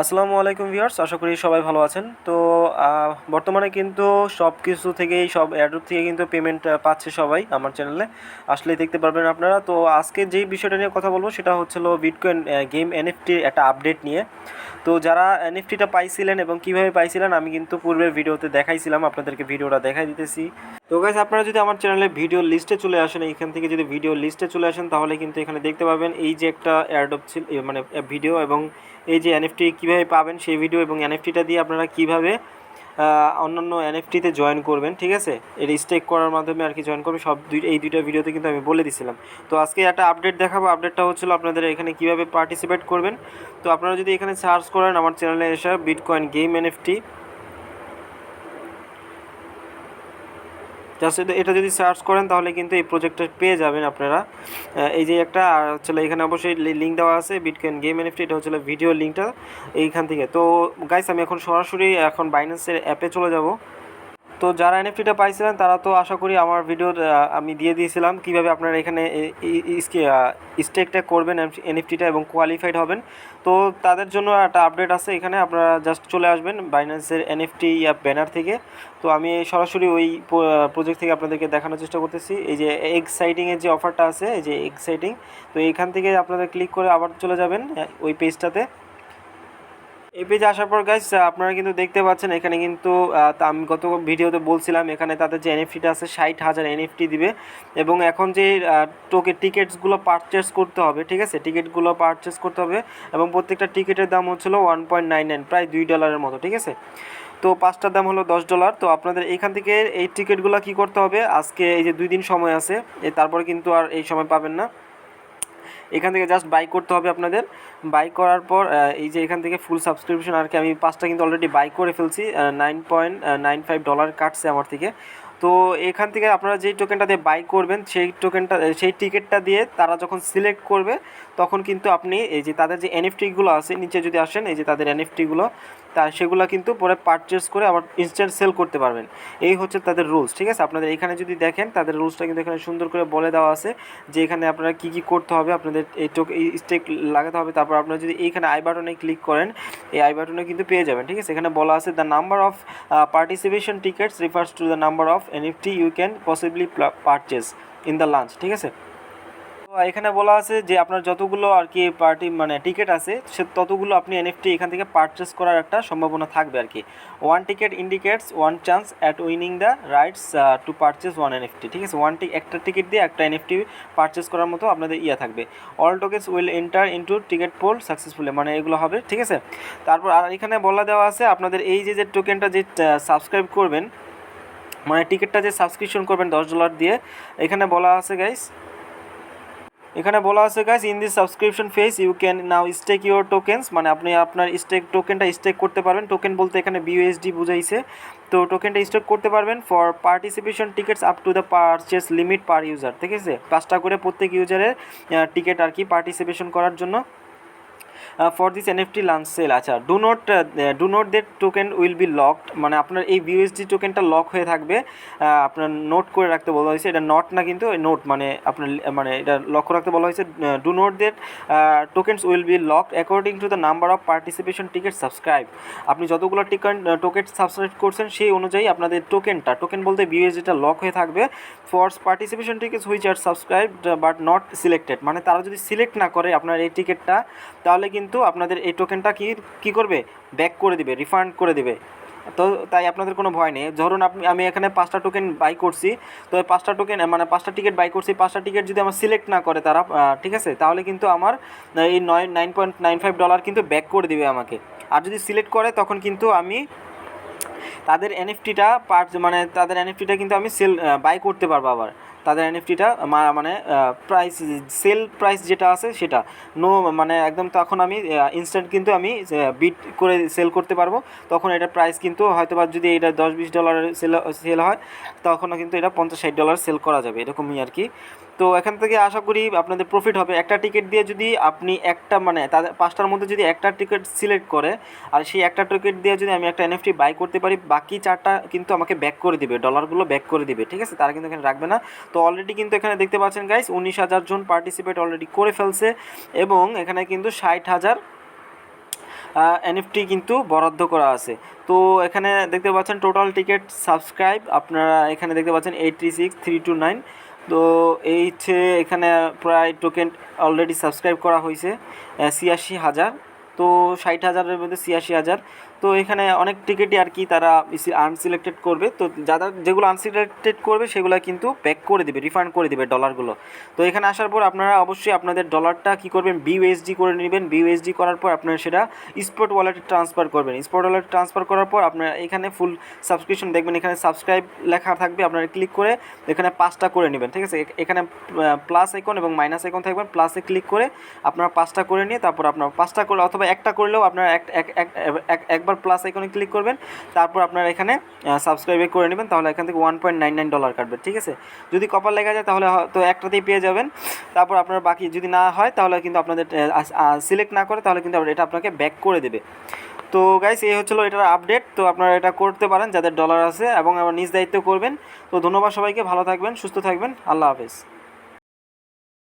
আসসালামু আলাইকুম ভিউয়ার্স, আশা করি সবাই ভালো আছেন। তো বর্তমানে কিন্তু সব কিছু থেকেই সব অ্যাড্রপ থেকে কিন্তু পেমেন্ট পাচ্ছে সবাই আমার চ্যানেলে, আসলেই দেখতে পারবেন আপনারা। তো আজকে যেই বিষয়টা নিয়ে কথা বলবো সেটা হচ্ছিল বিটকয়েন গেম এনএফটির একটা আপডেট নিয়ে। তো যারা এনএফটিটা পাইছিলেন এবং কিভাবে পাইছিলেন আমি কিন্তু পূর্বের ভিডিওতে দেখাইছিলাম, আপনাদেরকে ভিডিওটা দেখাই দিতেছি। তো গাইস, আপনারা যদি আমার চ্যানেলে ভিডিও লিস্টে চলে আসেন, এইখান থেকে যদি ভিডিও লিস্টে চলে আসেন তাহলে কিন্তু এখানে দেখতে পাবেন এই যে একটা অ্যাডপ ছিল, মানে ভিডিও, এবং এই যে এনএফটি কীভাবে পাবেন সেই ভিডিও, এবং এনএফটিটা দিয়ে আপনারা কীভাবে অন্যান্য এনএফটিতে জয়েন করবেন, ঠিক আছে, এটা স্টেক করার মাধ্যমে আর কি জয়েন করবেন, এই দুইটা ভিডিওতে কিন্তু আমি বলে দিছিলাম। তো আজকে একটা আপডেট দেখাবো। আপডেটটা হচ্ছিল আপনাদের এখানে কীভাবে পার্টিসিপেট করবেন। তো আপনারা যদি এখানে সার্চ করেন আমার চ্যানেলে এসে বিটকয়েন গেম এনএফটি, জাস্ট এটা যদি সার্চ করেন তাহলে কিন্তু এই প্রজেক্টটা পেয়ে যাবেন আপনারা। এই যে একটা, আর হচ্ছে এখানে অবশ্যই লিঙ্ক দেওয়া আছে বিটকয়েন গেম এনএফটি, এটা হচ্ছে ভিডিও লিঙ্কটা এইখান থেকে। তো গাইস, আমি এখন সরাসরি বাইন্যান্সের অ্যাপে চলে যাব। তো যারা এনএফটিটা পাইছিলেন তারা তো আশা করি আমার ভিডিও আমি দিয়ে দিয়েছিলাম কীভাবে আপনারা এখানে স্টেকটা করবেন এনএফটিটা এবং কোয়ালিফাইড হবেন। তো তাদের জন্য একটা আপডেট আছে, এখানে আপনারা জাস্ট চলে আসবেন বাইন্যান্সের এনএফটি ব্যানার থেকে। তো আমি সরাসরি ওই প্রজেক্ট থেকে আপনাদেরকে দেখানোর চেষ্টা করতেছি। এই যে এক্সাইটিংয়ের যে অফারটা আছে, এই যে এক্সাইটিং, তো এইখান থেকে আপনারা ক্লিক করে আবার চলে যাবেন ওই পেজটাতে। এই পেজে আসার পর গাইস, আপনারা কিন্তু দেখতে পাচ্ছেন এখানে কিন্তু আমি গত ভিডিওতে বলছিলাম এখানে তাদের যে এনএফটিটা আছে 60,000 এনএফটি দিবে, এবং এখন যে টিকিটসগুলো পারচেস করতে হবে, ঠিক আছে, টিকিটগুলো পারচেস করতে হবে, এবং প্রত্যেকটা টিকিটের দাম হচ্ছিল $1.99, প্রায় $2 মতো, ঠিক আছে। তো পাঁচটার দাম হলো $10। তো আপনাদের এইখান থেকে এই টিকিটগুলো কী করতে হবে, আজকে এই যে 2 দিন সময় আছে, তারপরে কিন্তু আর এই সময় পাবেন না। এখান থেকে জাস্ট বাই করতে হবে আপনাদের। বাই করার পর এই যে এখান থেকে ফুল সাবস্ক্রিপশন আর কি, আমি 5টা কিন্তু অলরেডি বাই করে ফেলছি, $9.95 কাটছে আমার থেকে। তো এখান থেকে আপনারা যেই টোকেনটা দিয়ে বাই করবেন সেই টিকিটটা দিয়ে তারা যখন সিলেক্ট করবে তখন কিন্তু আপনি এই যে তাদের যে এনএফটিগুলো আছে, নিচে যদি আসেন এই যে তাদের এনএফটিগুলো, সেগুলো কিন্তু পরে পারচেস করে আবার ইনস্ট্যান্ট সেল করতে পারবেন। এই হচ্ছে তাদের রুলস, ঠিক আছে। আপনাদের এখানে যদি দেখেন তাদের রুলসটা কিন্তু এখানে সুন্দর করে বলে দেওয়া আছে যে এখানে আপনারা কী কী করতে হবে, আপনাদের এই স্টেক লাগাতে হবে। তারপর আপনারা যদি এইখানে আই বাটনে ক্লিক করেন, এই আই বাটনে কিন্তু পেয়ে যাবেন, ঠিক আছে। এখানে বলা আছে the number of participation tickets refers to the number of NFT you can possibly purchase in the launch, ঠিক আছে। তো এখানে বলা আছে যে আপনার যতগুলো আর কি টিকিট আছে ততগুলো আপনি এনএফটি এখান থেকে পারচেস করার একটা সম্ভাবনা থাকবে আর কি। One ticket indicates one chance at winning the rights to purchase one NFT, ঠিক আছে। একটা টিকিট দিয়ে একটা এনএফটি পারচেস করার মতো আপনাদের থাকবে। All tokens will enter into ticket pool successfully, মানে এগুলো হবে, ঠিক আছে। তারপর আর এখানে বলা দেওয়া আছে আপনাদের এই যে টোকেনটা যে সাবস্ক্রাইব করবেন, মানে টিকিটটা যে সাবস্ক্রিপশন করবেন $10 দিয়ে, এখানে বলা আছে guys, in this subscription phase you can now stake your tokens, মানে আপনি আপনার টোকেনটা স্টেক করতে পারবেন। টোকেন বলতে এখানে বিউএসডি বুঝাইছে। তো টোকেনটা স্টেক করতে পারবেন for participation tickets up to the purchase limit per user, ঠিক আছে। 5টা করে প্রত্যেক ইউজারের টিকিট আর কি পার্টিসিপেশন করার জন্য for this NFT launch sale. আচ্ছা, do not that token will be locked, মানে আপনার এই বিউএসডি টোকেনটা লক হয়ে থাকবে। আপনার নোট করে রাখতে বলা হয়েছে, এটা নট না কিন্তু নোট, মানে আপনার মানে এটা লক্ষ্য রাখতে বলা হয়েছে। Do not that tokens will be locked according to the number of participation ticket subscribe. আপনি যতগুলো টোকেন সাবস্ক্রাইব করছেন সেই অনুযায়ী আপনাদের টোকেন বলতে বিউএসডিটা লক হয়ে থাকবে for participation tickets which are subscribed but not selected, মানে তারা যদি সিলেক্ট না করে আপনার এই টিকিটটা তাহলে কিন্তু আপনাদের এই টোকেনটা কী করবে, ব্যাক করে দিবে, রিফান্ড করে দিবে। তো তাই আপনাদের কোনো ভয় নেই। ধরুন আমি এখানে 5টা টোকেন বাই করছি, তো 5টা টোকেন মানে 5টা টিকিট বাই করছি, 5টা টিকিট যদি আমার সিলেক্ট না করে তারা, ঠিক আছে, তাহলে কিন্তু আমার এই $9.95 কিন্তু ব্যাক করে দিবে আমাকে। আর যদি সিলেক্ট করে তখন কিন্তু আমি তাদের এনএফটিটা কিন্তু আমি বাই করতে পারবো আবার। তাদের এনএফটিটা মানে সেল প্রাইস যেটা আছে সেটা মানে একদম, তখন আমি ইনস্ট্যান্ট কিন্তু আমি বিট করে সেল করতে পারবো। তখন এটার প্রাইস কিন্তু হয়তো বা যদি এটা $10-20 সেল হয়, তখনও কিন্তু এটা $50-60 সেল করা যাবে, এরকমই আর কি। তো এখান থেকে আশা করি আপনাদের প্রফিট হবে। একটা টিকিট দিয়ে যদি আপনি তাদের 5টার মধ্যে যদি একটা টিকিট সিলেক্ট করে, আর সেই একটা টিকিট দিয়ে যদি আমি একটা এনএফটি বাই করতে পারি, বাকি 4টা কিন্তু আমাকে ব্যাক করে দিবে, ডলারগুলো ব্যাক করে দিবে, ঠিক আছে। তারা কিন্তু এখানে রাখবে না। তো অলরেডি কিন্তু এখানে দেখতে পাচ্ছেন গাইস, 19,000 জন পার্টিসিপেট অলরেডি করে ফেলছে, এবং এখানে কিন্তু 60,000 এনএফটি কিন্তু বরাদ্দ করা আছে। তো এখানে দেখতে পাচ্ছেন টোটাল টিকিট সাবস্ক্রাইব আপনারা এখানে দেখতে পাচ্ছেন 86329। তো এই হচ্ছে এখানে প্রায় টোকেন অলরেডি সাবস্ক্রাইব করা হয়েছে 86,000। তো 60,000-এর মধ্যে 86,000। তো এখানে অনেক টিকিটই আর কি তারা আনসিলেক্টেড করবে। তো যেগুলো আনসিলেক্টেড করবে সেগুলো কিন্তু ব্যাক করে দিবে, রিফান্ড করে দিবে ডলারগুলো। তো এখানে আসার পর আপনারা অবশ্যই আপনাদের ডলারটা কী করবেন, বিইউএসডি করে নেবেন। বিইউএসডি করার পর আপনারা সেটা স্পট ওয়ালেটে ট্রান্সফার করবেন। স্পট ওয়ালেটে ট্রান্সফার করার পর আপনারা এখানে ফুল সাবস্ক্রিপশন দেখবেন, এখানে সাবস্ক্রাইব লেখা থাকবে, আপনারা ক্লিক করে এখানে 5টা করে নেবেন। ঠিক আছে, এখানে প্লাস আইকন এবং মাইনাস আইকন থাকবেন, প্লাসে ক্লিক করে আপনারা 5টা করে নিয়ে তারপর আপনারা 5টা করে অথবা একটা করলেও আপনারা একবার প্লাস আইকনে ক্লিক করবেন, তারপর আপনারা এখানে সাবস্ক্রাইব করে নেবেন। তাহলে এখান থেকে $1.99 কাটবে। ঠিক আছে, যদি কপাল লেগে যায় তাহলে তো একটাতেই পেয়ে যাবেন। তারপর আপনার বাকি যদি না হয় তাহলে কিন্তু আপনাদের সিলেক্ট না করে তাহলে কিন্তু এটা আপনাকে ব্যাক করে দেবে। তো গাইস এই হচ্ছিল এটার আপডেট। তো আপনারা এটা করতে পারেন যাদের ডলার আছে এবং আবার নিজ দায়িত্ব করবেন। তো ধন্যবাদ সবাইকে, ভালো থাকবেন, সুস্থ থাকবেন, আল্লাহ হাফেজ।